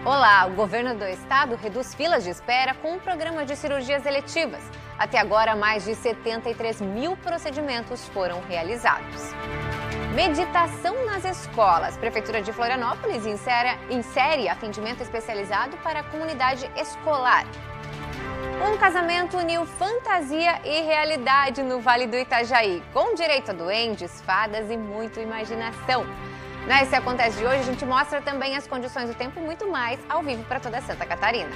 Olá, o governo do estado reduz filas de espera com um programa de cirurgias eletivas. Até agora, mais de 73 mil procedimentos foram realizados. Meditação nas escolas. Prefeitura de Florianópolis insere atendimento especializado para a comunidade escolar. Um casamento uniu fantasia e realidade no Vale do Itajaí, com direito a duendes, fadas e muita imaginação. Na Esse Acontece de hoje, a gente mostra também as condições do tempo e muito mais ao vivo para toda Santa Catarina.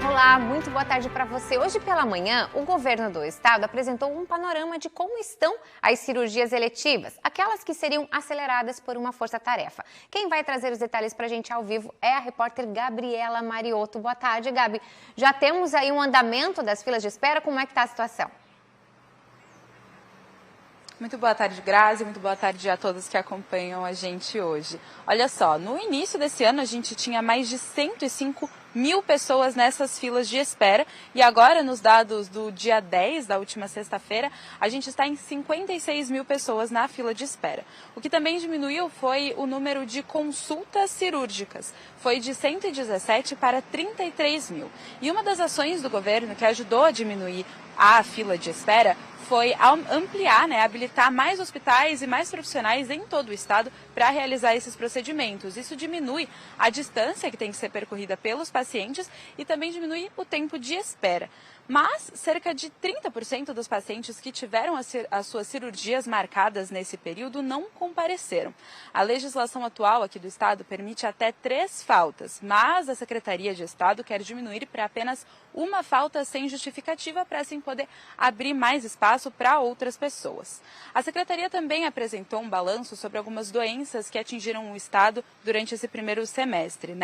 Olá, muito boa tarde para você. Hoje pela manhã, o governo do estado apresentou um panorama de como estão as cirurgias eletivas, aquelas que seriam aceleradas por uma força-tarefa. Quem vai trazer os detalhes para a gente ao vivo é a repórter Gabriela Mariotto. Boa tarde, Gabi. Já temos aí um andamento das filas de espera, como é que está a situação? Muito boa tarde, Grazi, muito boa tarde a todos que acompanham a gente hoje. Olha só, no início desse ano a gente tinha mais de 105 mil pessoas nessas filas de espera e agora, nos dados do dia 10, da última sexta-feira, a gente está em 56 mil pessoas na fila de espera. O que também diminuiu foi o número de consultas cirúrgicas, foi de 117 para 33 mil. E uma das ações do governo que ajudou a diminuir a fila de espera foi ampliar, habilitar mais hospitais e mais profissionais em todo o estado para realizar esses procedimentos. Isso diminui a distância que tem que ser percorrida pelos pacientes e também diminui o tempo de espera. Mas cerca de 30% dos pacientes que tiveram as suas cirurgias marcadas nesse período não compareceram. A legislação atual aqui do estado permite até 3 faltas, mas a Secretaria de Estado quer diminuir para apenas uma falta sem justificativa para assim poder abrir mais espaço para outras pessoas. A Secretaria também apresentou um balanço sobre algumas doenças que atingiram o estado durante esse primeiro semestre,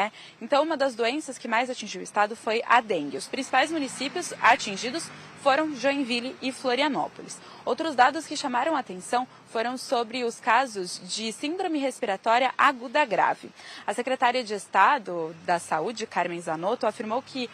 Então, uma das doenças que mais atingiu o estado foi a dengue. Os principais municípios atingidos foram Joinville e Florianópolis. Outros dados que chamaram a atenção foram sobre os casos de síndrome respiratória aguda grave. A secretária de Estado da Saúde, Carmen Zanotto, afirmou que,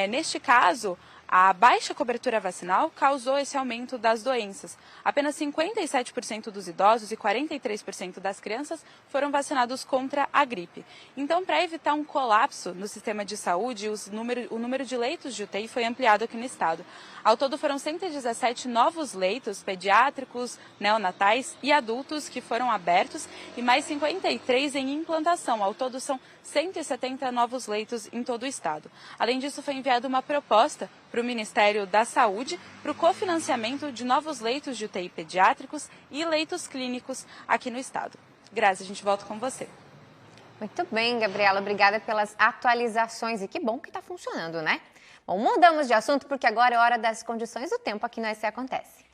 neste caso, a baixa cobertura vacinal causou esse aumento das doenças. Apenas 57% dos idosos e 43% das crianças foram vacinados contra a gripe. Então, para evitar um colapso no sistema de saúde, o número de leitos de UTI foi ampliado aqui no estado. Ao todo, foram 117 novos leitos pediátricos, neonatais e adultos que foram abertos e mais 53 em implantação. Ao todo, são 170 novos leitos em todo o estado. Além disso, foi enviada uma proposta para o Ministério da Saúde para o cofinanciamento de novos leitos de UTI pediátricos e leitos clínicos aqui no estado. Grazi, a gente volta com você. Muito bem, Gabriela. Obrigada pelas atualizações. E que bom que está funcionando, Bom, mudamos de assunto porque agora é hora das condições do tempo aqui no Esse Acontece.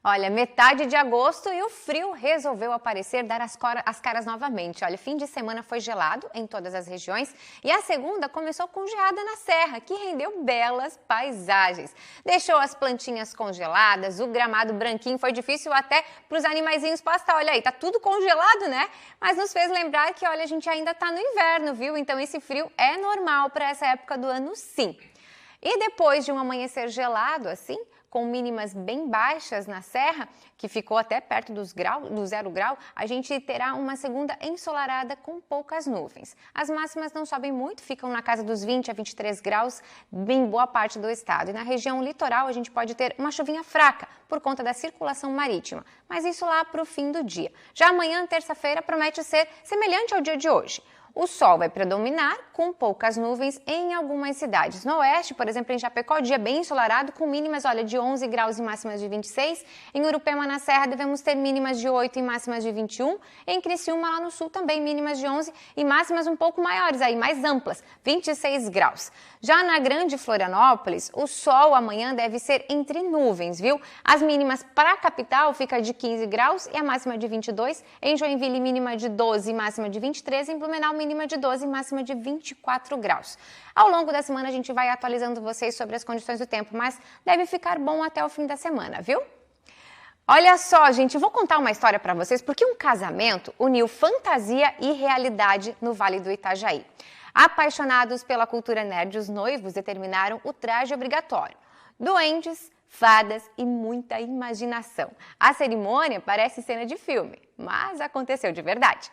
Olha, metade de agosto e o frio resolveu aparecer, dar as caras novamente. Olha, fim de semana foi gelado em todas as regiões e a segunda começou com geada na serra, que rendeu belas paisagens. Deixou as plantinhas congeladas, o gramado branquinho, foi difícil até para os animaizinhos pastar. Olha aí, tá tudo congelado, Mas nos fez lembrar que, olha, a gente ainda tá no inverno, viu? Então esse frio é normal para essa época do ano, sim. E depois de um amanhecer gelado assim, com mínimas bem baixas na serra, que ficou até perto do 0 grau, a gente terá uma segunda ensolarada com poucas nuvens. As máximas não sobem muito, ficam na casa dos 20 a 23 graus em boa parte do estado. E na região litoral a gente pode ter uma chuvinha fraca por conta da circulação marítima, mas isso lá para o fim do dia. Já amanhã, terça-feira, promete ser semelhante ao dia de hoje. O sol vai predominar com poucas nuvens em algumas cidades. No oeste, por exemplo, em Chapecó, dia bem ensolarado, com mínimas, de 11 graus e máximas de 26. Em Urupema, na Serra, devemos ter mínimas de 8 e máximas de 21. Em Criciúma, lá no sul, também mínimas de 11 e máximas um pouco maiores, mais amplas, 26 graus. Já na Grande Florianópolis, o sol amanhã deve ser entre nuvens, viu? As mínimas para a capital fica de 15 graus e a máxima de 22. Em Joinville, mínima de 12 e máxima de 23. Em Blumenau, mínima de 12 e máxima de 24 graus. Ao longo da semana a gente vai atualizando vocês sobre as condições do tempo, mas deve ficar bom até o fim da semana, viu? Olha só, gente, vou contar uma história para vocês, porque um casamento uniu fantasia e realidade no Vale do Itajaí. Apaixonados pela cultura nerd, os noivos determinaram o traje obrigatório. Duendes, fadas e muita imaginação. A cerimônia parece cena de filme, mas aconteceu de verdade.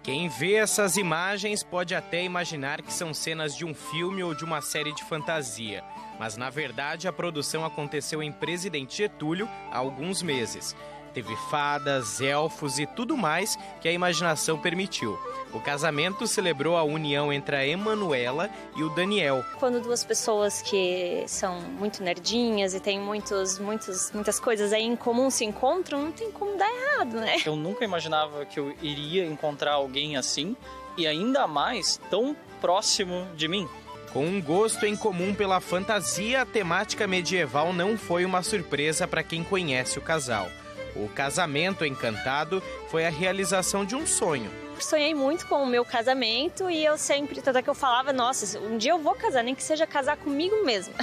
Quem vê essas imagens pode até imaginar que são cenas de um filme ou de uma série de fantasia. Mas, na verdade, a produção aconteceu em Presidente Getúlio há alguns meses. Teve fadas, elfos e tudo mais que a imaginação permitiu. O casamento celebrou a união entre a Emanuela e o Daniel. Quando duas pessoas que são muito nerdinhas e têm muitas coisas aí em comum se encontram, não tem como dar errado, né? Eu nunca imaginava que eu iria encontrar alguém assim e ainda mais tão próximo de mim. Com um gosto em comum pela fantasia, a temática medieval não foi uma surpresa para quem conhece o casal. O casamento encantado foi a realização de um sonho. Sonhei muito com o meu casamento e eu sempre, tanto é que eu falava, nossa, um dia eu vou casar, nem que seja casar comigo mesmo.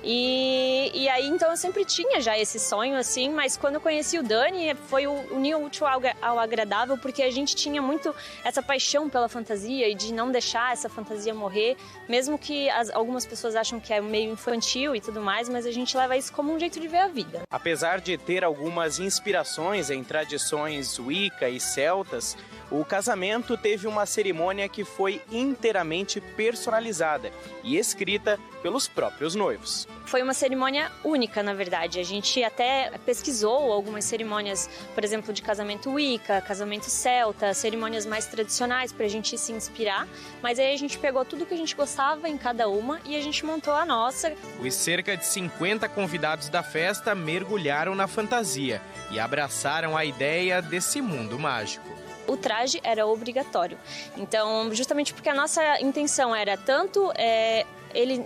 E aí, então, eu sempre tinha já esse sonho, assim, mas quando eu conheci o Dani, foi unir o útil ao agradável, porque a gente tinha muito essa paixão pela fantasia e de não deixar essa fantasia morrer, mesmo que algumas pessoas acham que é meio infantil e tudo mais, mas a gente leva isso como um jeito de ver a vida. Apesar de ter algumas inspirações em tradições Wicca e celtas, o casamento teve uma cerimônia que foi inteiramente personalizada e escrita pelos próprios noivos. Foi uma cerimônia única, na verdade. A gente até pesquisou algumas cerimônias, por exemplo, de casamento Wicca, casamento celta, cerimônias mais tradicionais para a gente se inspirar, mas aí a gente pegou tudo que a gente gostava em cada uma e a gente montou a nossa. Os cerca de 50 convidados da festa mergulharam na fantasia e abraçaram a ideia desse mundo mágico. O traje era obrigatório. Então, justamente porque a nossa intenção era tanto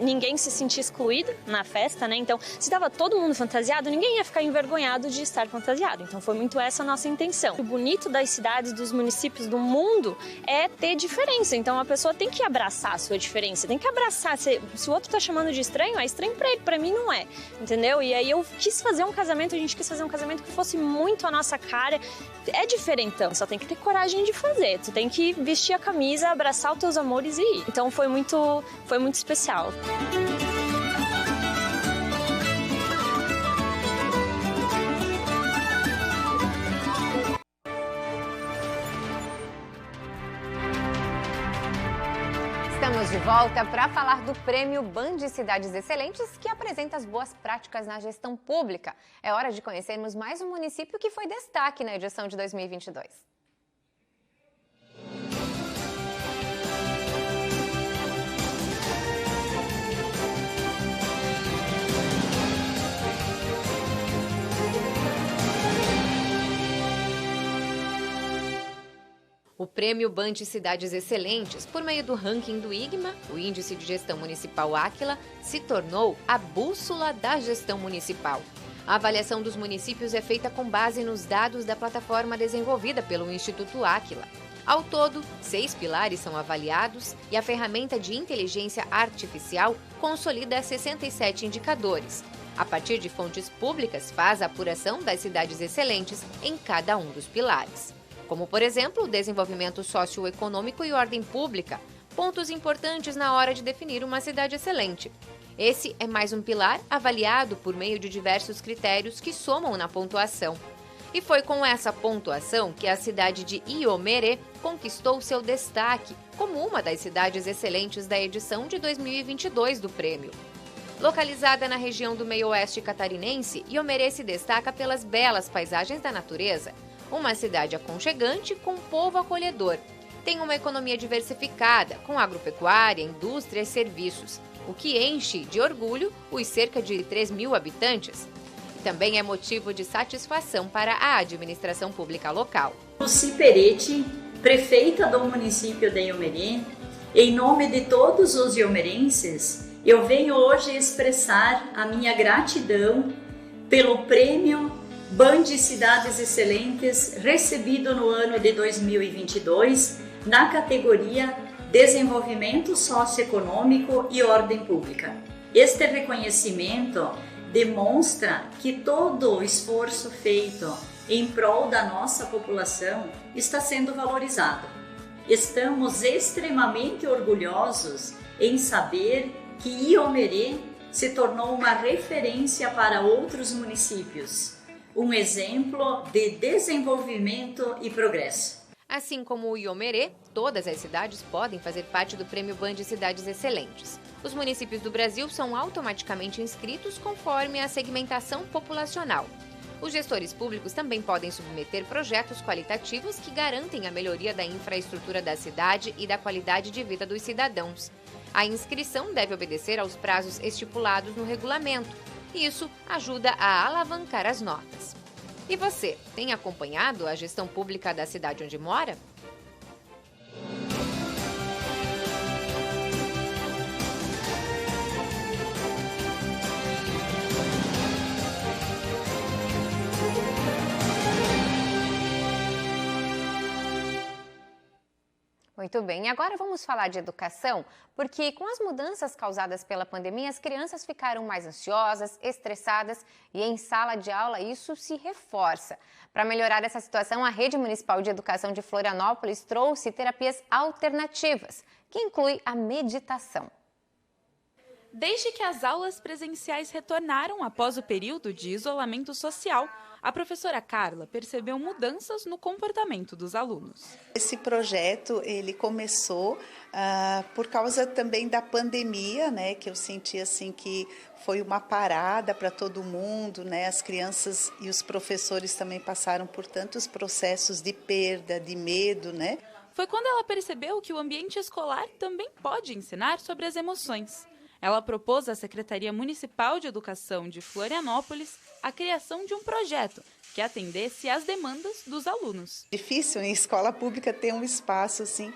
ninguém se sentir excluído na festa, né? Então, se estava todo mundo fantasiado, ninguém ia ficar envergonhado de estar fantasiado. Então, foi muito essa a nossa intenção. O bonito das cidades, dos municípios, do mundo é ter diferença. Então, a pessoa tem que abraçar a sua diferença, tem que abraçar. Se o outro tá chamando de estranho, é estranho pra ele, pra mim não é, entendeu? E aí eu quis fazer um casamento, a gente quis fazer um casamento que fosse muito a nossa cara. É diferentão, só tem que ter coragem de fazer. Tu tem que vestir a camisa, abraçar os teus amores e ir. Então, foi muito especial. Estamos de volta para falar do Prêmio Band Cidades Excelentes, que apresenta as boas práticas na gestão pública. É hora de conhecermos mais um município que foi destaque na edição de 2022. O Prêmio Band Cidades Excelentes, por meio do ranking do IGMA, o Índice de Gestão Municipal Áquila, se tornou a bússola da gestão municipal. A avaliação dos municípios é feita com base nos dados da plataforma desenvolvida pelo Instituto Áquila. Ao todo, 6 pilares são avaliados e a ferramenta de inteligência artificial consolida 67 indicadores. A partir de fontes públicas, faz a apuração das cidades excelentes em cada um dos pilares. Como, por exemplo, o desenvolvimento socioeconômico e ordem pública, pontos importantes na hora de definir uma cidade excelente. Esse é mais um pilar avaliado por meio de diversos critérios que somam na pontuação. E foi com essa pontuação que a cidade de Iomerê conquistou seu destaque como uma das cidades excelentes da edição de 2022 do prêmio. Localizada na região do meio-oeste catarinense, Iomerê se destaca pelas belas paisagens da natureza. Uma cidade aconchegante com povo acolhedor. Tem uma economia diversificada, com agropecuária, indústria e serviços, o que enche de orgulho os cerca de 3.000 habitantes. Também é motivo de satisfação para a administração pública local. Lucy Peretti, prefeita do município de Iomerê, em nome de todos os iomerenses, eu venho hoje expressar a minha gratidão pelo prêmio Band Cidades Excelentes, recebido no ano de 2022, na categoria Desenvolvimento Socioeconômico e Ordem Pública. Este reconhecimento demonstra que todo o esforço feito em prol da nossa população está sendo valorizado. Estamos extremamente orgulhosos em saber que Iomerê se tornou uma referência para outros municípios, um exemplo de desenvolvimento e progresso. Assim como o Iomerê, todas as cidades podem fazer parte do Prêmio Band Cidades Excelentes. Os municípios do Brasil são automaticamente inscritos conforme a segmentação populacional. Os gestores públicos também podem submeter projetos qualitativos que garantem a melhoria da infraestrutura da cidade e da qualidade de vida dos cidadãos. A inscrição deve obedecer aos prazos estipulados no regulamento. Isso ajuda a alavancar as notas. E você, tem acompanhado a gestão pública da cidade onde mora? Muito bem, agora vamos falar de educação, porque com as mudanças causadas pela pandemia, as crianças ficaram mais ansiosas, estressadas e em sala de aula isso se reforça. Para melhorar essa situação, a Rede Municipal de Educação de Florianópolis trouxe terapias alternativas, que inclui a meditação. Desde que as aulas presenciais retornaram após o período de isolamento social, a professora Carla percebeu mudanças no comportamento dos alunos. Esse projeto ele começou por causa também da pandemia, né, que eu senti assim que foi uma parada para todo mundo, né, as crianças e os professores também passaram por tantos processos de perda, de medo, né. Foi quando ela percebeu que o ambiente escolar também pode ensinar sobre as emoções. Ela propôs à Secretaria Municipal de Educação de Florianópolis a criação de um projeto que atendesse às demandas dos alunos. Difícil em escola pública ter um espaço assim,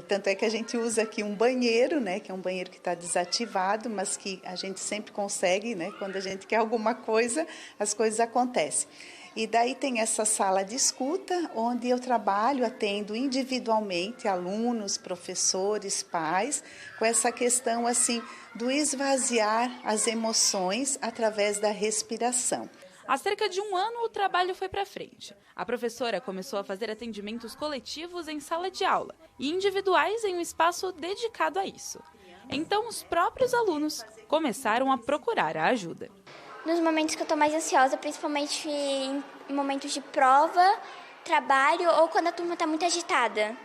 tanto é que a gente usa aqui um banheiro, né, que é um banheiro que está desativado, mas que a gente sempre consegue, né, quando a gente quer alguma coisa, as coisas acontecem. E daí tem essa sala de escuta, onde eu trabalho, atendo individualmente alunos, professores, pais, com essa questão assim do esvaziar as emoções através da respiração. Há cerca de um ano o trabalho foi para frente. A professora começou a fazer atendimentos coletivos em sala de aula e individuais em um espaço dedicado a isso. Então os próprios alunos começaram a procurar a ajuda. Nos momentos que eu estou mais ansiosa, principalmente em momentos de prova, trabalho ou quando a turma está muito agitada.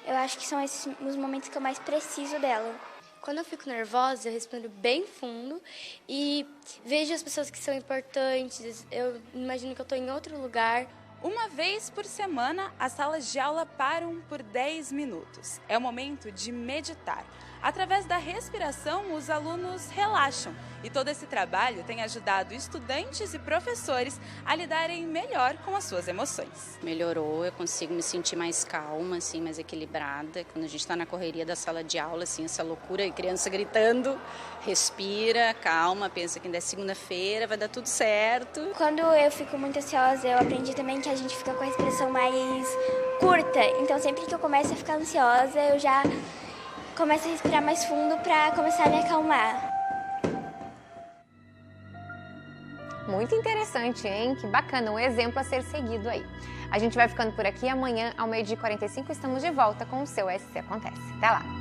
Eu acho que são esses os momentos que eu mais preciso dela. Quando eu fico nervosa, eu respondo bem fundo e vejo as pessoas que são importantes. Eu imagino que eu estou em outro lugar. Uma vez por semana, as salas de aula param por 10 minutos. É o momento de meditar. Através da respiração, os alunos relaxam. E todo esse trabalho tem ajudado estudantes e professores a lidarem melhor com as suas emoções. Melhorou, eu consigo me sentir mais calma, assim, mais equilibrada. Quando a gente está na correria da sala de aula, assim, essa loucura, e criança gritando, respira, calma, pensa que ainda é segunda-feira, vai dar tudo certo. Quando eu fico muito ansiosa, eu aprendi também que a gente fica com a respiração mais curta. Então sempre que eu começo a ficar ansiosa, eu já começo a respirar mais fundo para começar a me acalmar. Muito interessante, hein? Que bacana, um exemplo a ser seguido aí. A gente vai ficando por aqui. Amanhã, ao 12h45, estamos de volta com o seu SC Acontece. Até lá!